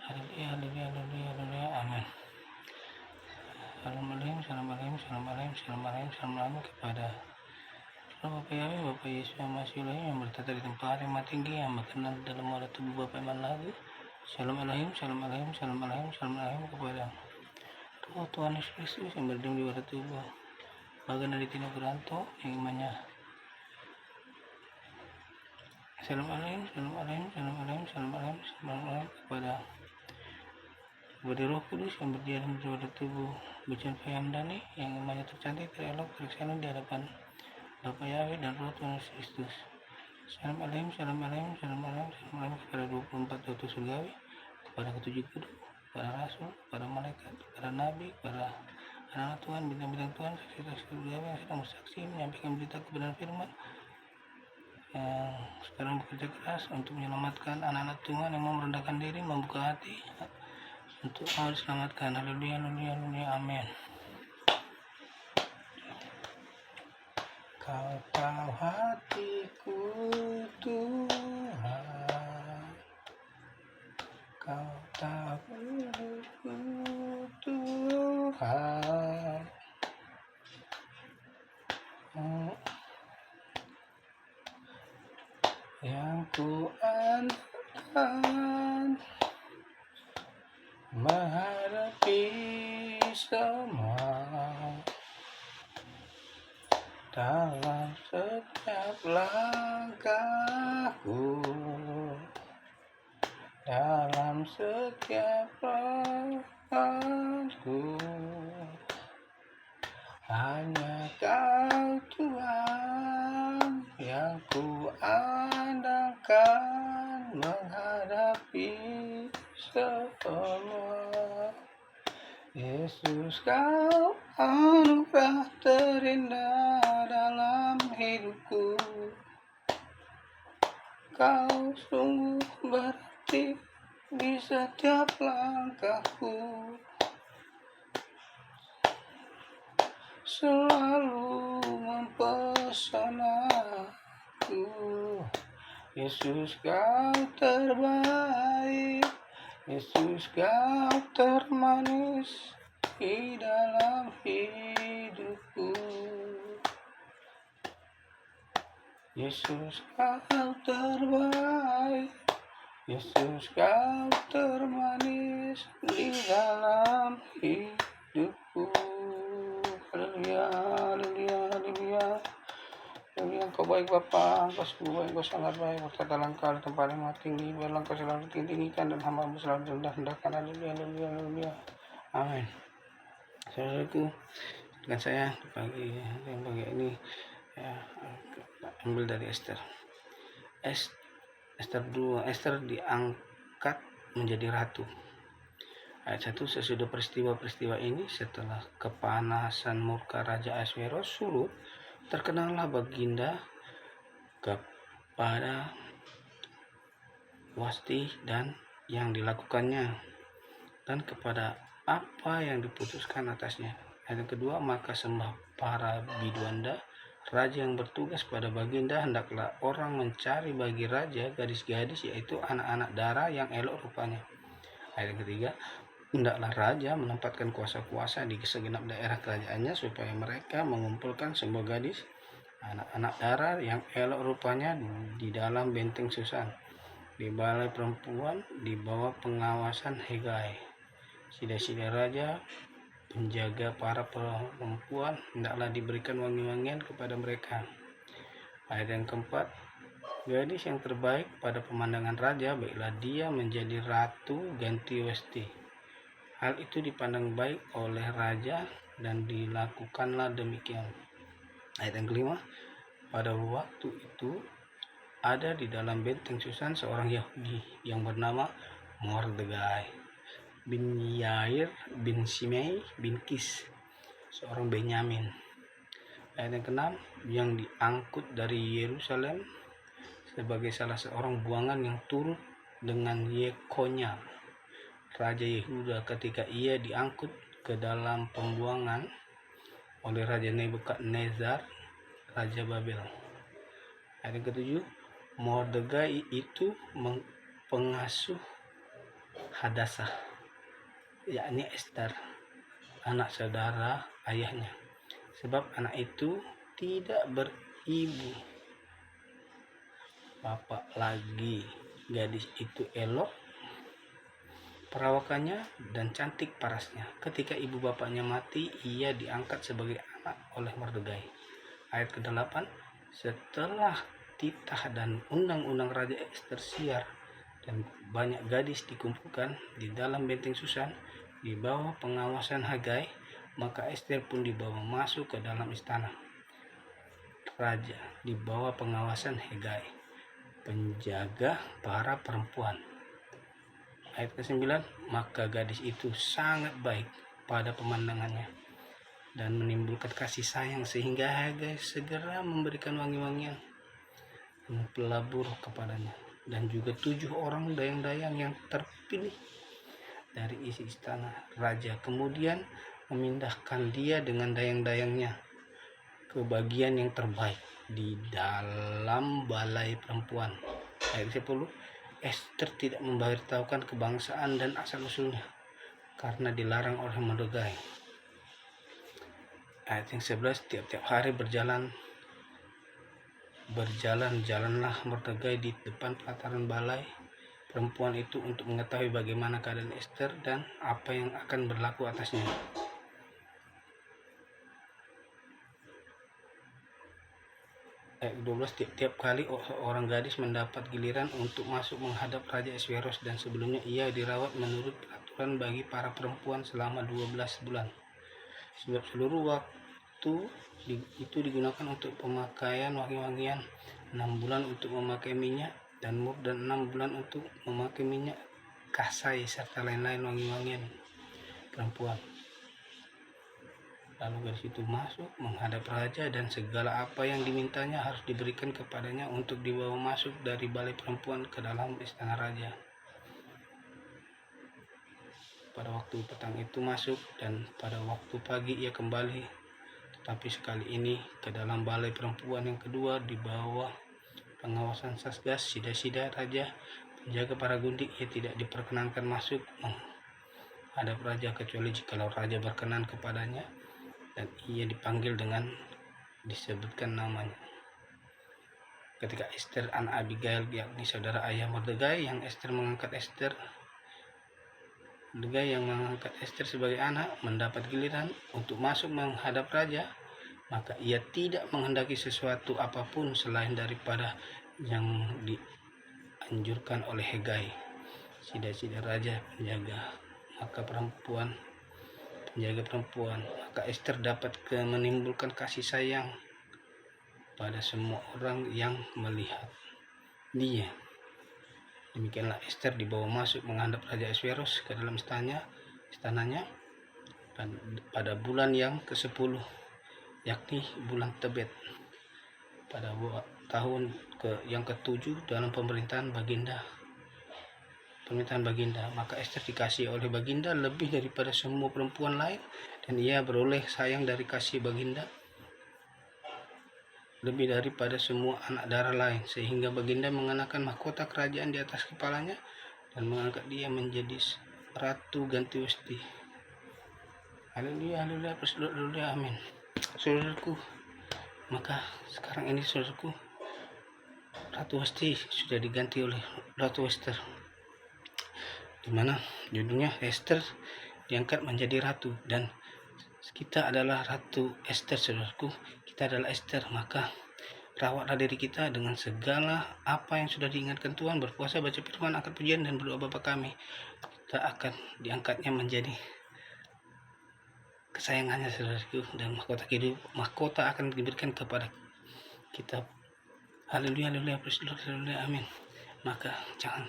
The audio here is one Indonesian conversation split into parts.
Haleluya, haleluya, haleluya, haleluya, amin. Assalamualaikum kepada Bapak Yahweh, Bapak Yesus yang masih lain yang bertata di tempat yang maha tinggi, yang berkenan dalam wadah tubuh Bapak Iman lagi. Assalamualaikum kepada Roh Tuhan Yesus Kristus yang berdiam di wadah tubuh Bagan dari Tino Geranto yang imannya. Assalamualaikum kepada Roh Kudus yang berdiam di wadah tubuh Bujan Fayamdani yang imannya tercantik, terelok, terkesan di hadapan Bapak Yahweh dan Roh Tuhan Yesus Kristus. Assalamualaikum kepada 24 utus surgawi, kepada ketujuh kudu, kepada rasul, kepada malaikat, kepada nabi, kepada anak Tuhan, bintang-bintang Tuhan, saksi-saksi surgawi yang sedang bersaksi menyampaikan berita kebenaran firman, yang sekarang bekerja keras untuk menyelamatkan anak-anak Tuhan yang mau merendahkan diri, membuka hati untuk mau diselamatkan. Haleluya, haleluya, haleluya, amin. Kau tahu hatiku Tuhan, Kau tahu hidupku Tuhan, yang ku andalkan menghadapi semua. Dalam setiap langkahku, dalam setiap langkahku, hanya Kau Tuhan yang ku andalkan menghadapi semua. Yesus, Kau anugerah terindah dalam hidupku. Kau sungguh berarti di setiap langkahku, selalu mempesona aku. Yesus, Kau terbaik, Yesus, Kau termanis di dalam hidupku. Yesus, Kau terbaik, Yesus, Kau termanis di dalam hidupku. Haleluya, haleluya, haleluya. Engkau baik Bapa, Engkau sungguh baik, Engkau sangat baik. Berkata langkah di tempat yang tinggi, biarlah Engkau selalu tinggikan dan hamba-Mu selalu rendah-rendahkan. Haleluya, haleluya, haleluya, amin. Saudaraku, dengan saya pagi ini ya, ambil dari Esther 2. Esther diangkat menjadi ratu. Ayat 1, sesudah peristiwa-peristiwa ini, setelah kepanasan murka Raja Ahasveros surut, terkenallah baginda kepada Wasti dan yang dilakukannya, dan kepada apa yang diputuskan atasnya. Ayat kedua, maka sembah para biduanda raja yang bertugas pada baginda, hendaklah orang mencari bagi raja gadis-gadis, yaitu anak-anak dara yang elok rupanya. Ayat ketiga, hendaklah raja menempatkan kuasa-kuasa di segenap daerah kerajaannya, supaya mereka mengumpulkan semua gadis anak-anak dara yang elok rupanya di dalam benteng Susan, di balai perempuan di bawah pengawasan Hegai. Sida-sida raja penjaga para perempuan hendaklah diberikan wangi-wangian kepada mereka. Ayat yang keempat, gadis yang terbaik pada pemandangan raja, baiklah dia menjadi ratu ganti Wasti. Hal itu dipandang baik oleh raja dan dilakukanlah demikian. Ayat yang kelima, pada waktu itu ada di dalam benteng Susan seorang Yahudi yang bernama Mordegai bin Yair bin Simei bin Kis, seorang Benyamin. Ayat yang keenam, yang diangkut dari Yerusalem sebagai salah seorang buangan yang turut dengan Yekonya Raja Yehuda ketika ia diangkut ke dalam pembuangan oleh Raja Nebukadnezar Raja Babel. Ayat yang ketujuh, Mordegai itu pengasuh Hadassah, yakni Ester, anak saudara ayahnya. Sebab anak itu tidak beribu bapak lagi. Gadis itu elok perawakannya dan cantik parasnya. Ketika ibu bapaknya mati, ia diangkat sebagai anak oleh Mordegai. Ayat ke-8, setelah titah dan undang-undang Raja Ester siar dan banyak gadis dikumpulkan di dalam benteng Susan di bawah pengawasan Hegai, maka Ester pun dibawa masuk ke dalam istana raja di bawah pengawasan Hegai, penjaga para perempuan. Ayat ke-9, maka gadis itu sangat baik pada pemandangannya dan menimbulkan kasih sayang sehingga Hegai segera memberikan wangi-wangian dan pelabur kepadanya, dan juga 7 orang dayang-dayang yang terpilih dari isi istana raja. Kemudian memindahkan dia dengan dayang-dayangnya ke bagian yang terbaik di dalam balai perempuan. Ayat 10, Ester tidak memberitahukan kebangsaan dan asal-usulnya karena dilarang oleh Mordegai. Ayat yang 11, tiap-tiap hari berjalanlah Mordegai di depan pelataran balai perempuan itu untuk mengetahui bagaimana keadaan Ester dan apa yang akan berlaku atasnya. Ayat 12, tiap-tiap kali orang gadis mendapat giliran untuk masuk menghadap Raja Ahasveros, dan sebelumnya ia dirawat menurut peraturan bagi para perempuan selama 12 bulan. Sebab seluruh waktu itu digunakan untuk pemakaian wangi-wangian, 6 bulan untuk memakai minyak dan mur, dan 6 bulan untuk memakai minyak kasai serta lain-lain wangi-wangian perempuan. Lalu gadis itu masuk menghadap raja, dan segala apa yang dimintanya harus diberikan kepadanya untuk dibawa masuk dari balai perempuan ke dalam istana raja. Pada waktu petang itu masuk, dan pada waktu pagi ia kembali. Tetapi sekali ini ke dalam balai perempuan yang kedua di bawah pengawasan Sasgas, Sida-Sida raja, penjaga para gundik, ia tidak diperkenankan masuk menghadap raja kecuali jikalau raja berkenan kepadanya dan ia dipanggil dengan disebutkan namanya. Ketika Ester anak Abigail, yakni saudara ayah Mordegai, yang mengangkat Ester sebagai anak, mendapat giliran untuk masuk menghadap raja, maka ia tidak menghendaki sesuatu apapun selain daripada yang dianjurkan oleh Hegai, Sida-Sida raja, penjaga perempuan. Maka Ester dapat menimbulkan kasih sayang pada semua orang yang melihat dia. Demikianlah Ester dibawa masuk menghadap Raja Ahasveros ke dalam istananya pada bulan yang ke-10, yakni bulan Tebet, pada tahun yang ke-7 dalam pemerintahan Baginda. Maka Ester dikasihi oleh Baginda lebih daripada semua perempuan lain, dan ia beroleh sayang dari kasih Baginda lebih daripada semua anak darah lain, sehingga Baginda mengenakan mahkota kerajaan di atas kepalanya dan mengangkat dia menjadi ratu ganti Wasti. Haleluya, haleluya, haleluya, amin. Saudaraku, maka sekarang ini saudaraku, Ratu Wasti sudah diganti oleh Ratu Ester, di mana judulnya Ester diangkat menjadi ratu, dan kita adalah Ratu Ester, saudaraku. Kita adalah Ester, maka rawatlah diri kita dengan segala apa yang sudah diingatkan Tuhan, berpuasa, baca firman, angkat pujian, dan berdoa Bapa kami. Kita akan diangkatnya menjadi kesayangannya, saudaraku, dan mahkota akan diberikan kepada kita. Haleluya, haleluya, haleluya, amin. Maka jangan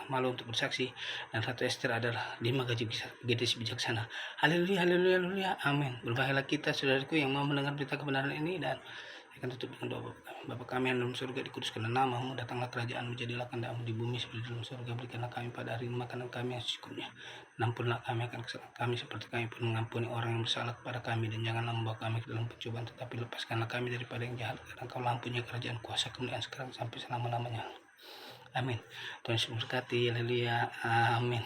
malu untuk bersaksi, dan Ratu Ester adalah 5 gadis bijaksana. Haleluya, haleluya, haleluya, amin. Berbahagialah kita, saudaraku, yang mau mendengar berita kebenaran ini, dan akan tutup dengan doa. Bapa kami yang dalam surga, dikuduskanlah namamu, datanglah kerajaanmu, jadilah kehendakmu di bumi seperti dalam surga. Berikanlah kami pada hari ini makanan kami yang secukupnya, ampunilah kami akan kesalahan kami seperti kami pun mengampuni orang yang bersalah kepada kami, dan janganlah membawa kami ke dalam pencobaan, tetapi lepaskanlah kami daripada yang jahat, karena Engkaulah mempunyai kerajaan, kuasa, kemuliaan sekarang sampai selama-lamanya. Amin. Tuhan Yesus memberkati. Haleluya, amin.